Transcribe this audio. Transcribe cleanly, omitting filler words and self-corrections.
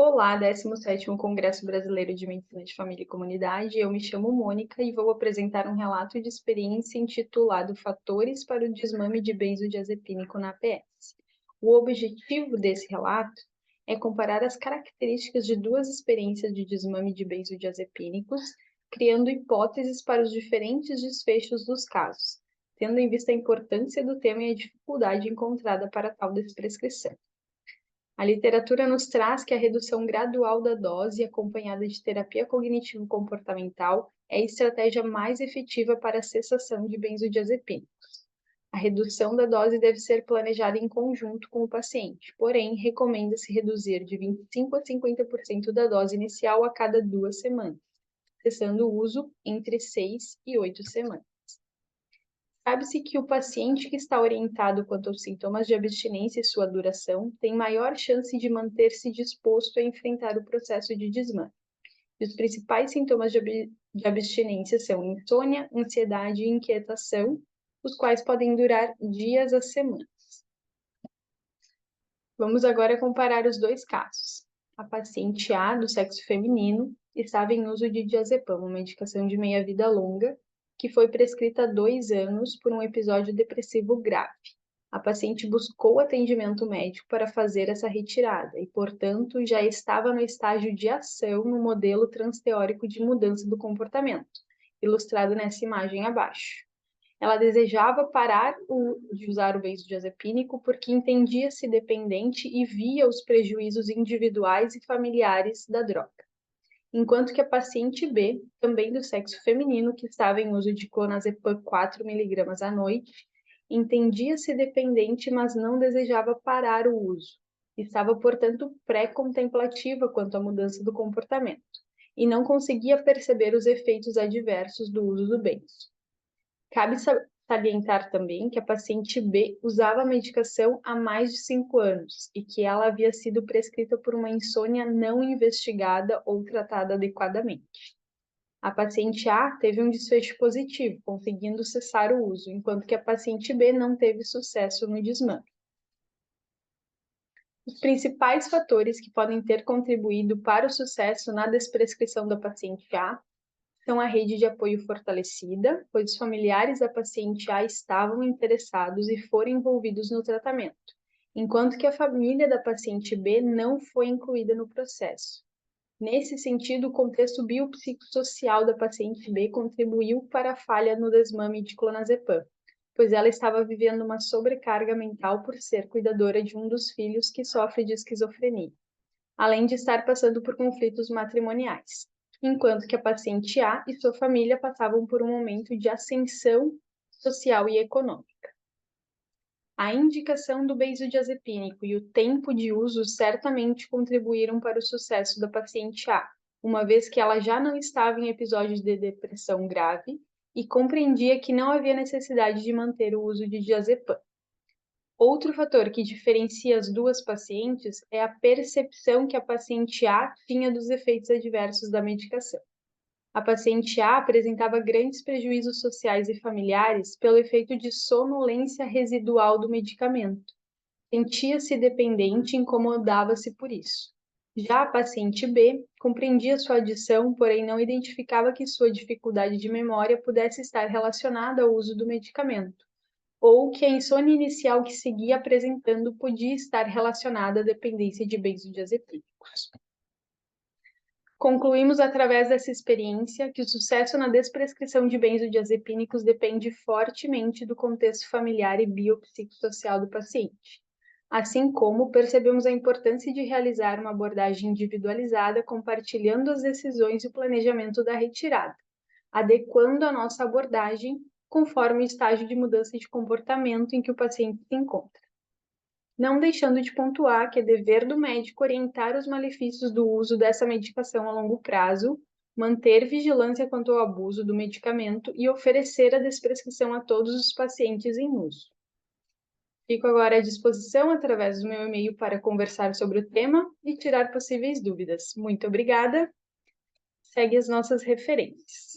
Olá, 17º Congresso Brasileiro de Medicina de Família e Comunidade. Eu me chamo Mônica e vou apresentar um relato de experiência intitulado Fatores para o Desmame de Benzodiazepínico na APS. O objetivo desse relato é comparar as características de duas experiências de desmame de benzodiazepínicos, criando hipóteses para os diferentes desfechos dos casos, tendo em vista a importância do tema e a dificuldade encontrada para tal desprescrição. A literatura nos traz que a redução gradual da dose, acompanhada de terapia cognitivo-comportamental, é a estratégia mais efetiva para a cessação de benzodiazepínicos. A redução da dose deve ser planejada em conjunto com o paciente, porém, recomenda-se reduzir de 25% a 50% da dose inicial a cada 2 semanas, cessando o uso entre 6 e 8 semanas. Sabe-se que o paciente que está orientado quanto aos sintomas de abstinência e sua duração tem maior chance de manter-se disposto a enfrentar o processo de desmame. E os principais sintomas de abstinência são insônia, ansiedade e inquietação, os quais podem durar dias a semanas. Vamos agora comparar os dois casos. A paciente A, do sexo feminino, estava em uso de diazepam, uma medicação de meia-vida longa, que foi prescrita há 2 anos por um episódio depressivo grave. A paciente buscou atendimento médico para fazer essa retirada e, portanto, já estava no estágio de ação no modelo transteórico de mudança do comportamento, ilustrado nessa imagem abaixo. Ela desejava parar de usar o benzodiazepínico porque entendia-se dependente e via os prejuízos individuais e familiares da droga. Enquanto que a paciente B, também do sexo feminino, que estava em uso de clonazepam 4 mg à noite, entendia-se dependente, mas não desejava parar o uso. Estava, portanto, pré-contemplativa quanto à mudança do comportamento e não conseguia perceber os efeitos adversos do uso do benzo. Cabe salientar também que a paciente B usava a medicação há mais de 5 anos e que ela havia sido prescrita por uma insônia não investigada ou tratada adequadamente. A paciente A teve um desfecho positivo, conseguindo cessar o uso, enquanto que a paciente B não teve sucesso no desmame. Os principais fatores que podem ter contribuído para o sucesso na desprescrição da paciente A são a rede de apoio fortalecida, pois os familiares da paciente A estavam interessados e foram envolvidos no tratamento, enquanto que a família da paciente B não foi incluída no processo. Nesse sentido, o contexto biopsicossocial da paciente B contribuiu para a falha no desmame de clonazepam, pois ela estava vivendo uma sobrecarga mental por ser cuidadora de um dos filhos que sofre de esquizofrenia, além de estar passando por conflitos matrimoniais, enquanto que a paciente A e sua família passavam por um momento de ascensão social e econômica. A indicação do benzodiazepínico e o tempo de uso certamente contribuíram para o sucesso da paciente A, uma vez que ela já não estava em episódios de depressão grave e compreendia que não havia necessidade de manter o uso de diazepam. Outro fator que diferencia as duas pacientes é a percepção que a paciente A tinha dos efeitos adversos da medicação. A paciente A apresentava grandes prejuízos sociais e familiares pelo efeito de sonolência residual do medicamento. Sentia-se dependente e incomodava-se por isso. Já a paciente B compreendia sua adição, porém não identificava que sua dificuldade de memória pudesse estar relacionada ao uso do medicamento, ou que a insônia inicial que seguia apresentando podia estar relacionada à dependência de benzodiazepínicos. Concluímos através dessa experiência que o sucesso na desprescrição de benzodiazepínicos depende fortemente do contexto familiar e biopsicossocial do paciente. Assim como percebemos a importância de realizar uma abordagem individualizada, compartilhando as decisões e o planejamento da retirada, adequando a nossa abordagem conforme o estágio de mudança de comportamento em que o paciente se encontra. Não deixando de pontuar que é dever do médico orientar os malefícios do uso dessa medicação a longo prazo, manter vigilância quanto ao abuso do medicamento e oferecer a desprescrição a todos os pacientes em uso. Fico agora à disposição através do meu e-mail para conversar sobre o tema e tirar possíveis dúvidas. Muito obrigada. Segue as nossas referências.